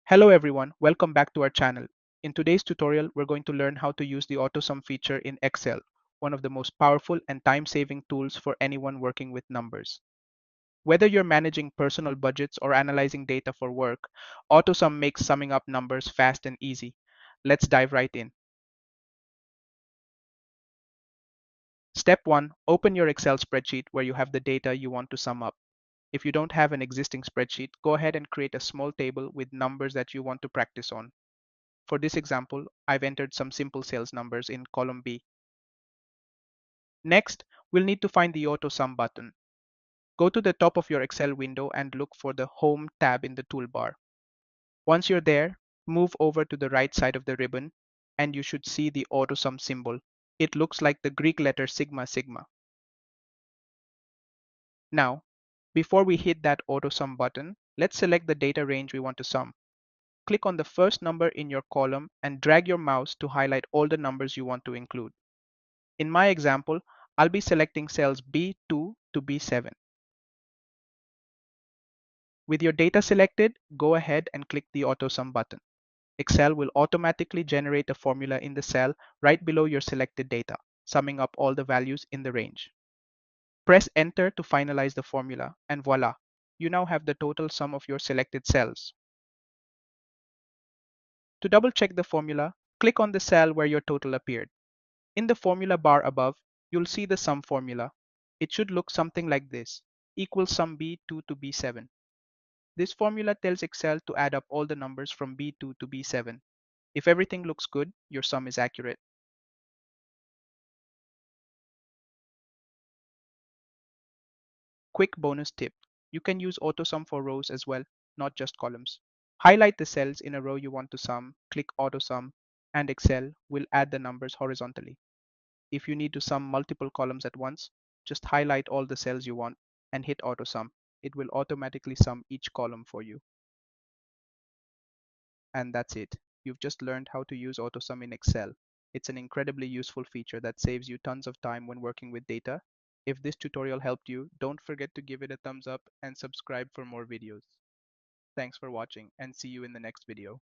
Hello everyone, welcome back to our channel. In today's tutorial, we're going to learn how to use the Autosum feature in Excel, one of the most powerful and time-saving tools for anyone working with numbers. Whether you're managing personal budgets or analyzing data for work, Autosum makes summing up numbers fast and easy. Let's dive right in. Step 1. Open your Excel spreadsheet where you have the data you want to sum up. If you don't have an existing spreadsheet, go ahead and create a small table with numbers that you want to practice on. For this example, I've entered some simple sales numbers in column B. Next, we'll need to find the Autosum button. Go to the top of your Excel window and look for the Home tab in the toolbar. Once you're there, move over to the right side of the ribbon and you should see the Autosum symbol. It looks like the Greek letter sigma sigma. Now, before we hit that Autosum button, let's select the data range we want to sum. Click on the first number in your column and drag your mouse to highlight all the numbers you want to include. In my example, I'll be selecting cells B2 to B7. With your data selected, go ahead and click the Autosum button. Excel will automatically generate a formula in the cell right below your selected data, summing up all the values in the range. Press Enter to finalize the formula, and voila, you now have the total sum of your selected cells. To double check the formula, click on the cell where your total appeared. In the formula bar above, you'll see the sum formula. It should look something like this, equals sum B2 to B7. This formula tells Excel to add up all the numbers from B2 to B7. If everything looks good, your sum is accurate. Quick bonus tip. You can use AutoSum for rows as well, not just columns. Highlight the cells in a row you want to sum, click AutoSum, and Excel will add the numbers horizontally. If you need to sum multiple columns at once, just highlight all the cells you want and hit AutoSum. It will automatically sum each column for you. And that's it. You've just learned how to use AutoSum in Excel. It's an incredibly useful feature that saves you tons of time when working with data. If this tutorial helped you, don't forget to give it a thumbs up and subscribe for more videos. Thanks for watching and see you in the next video.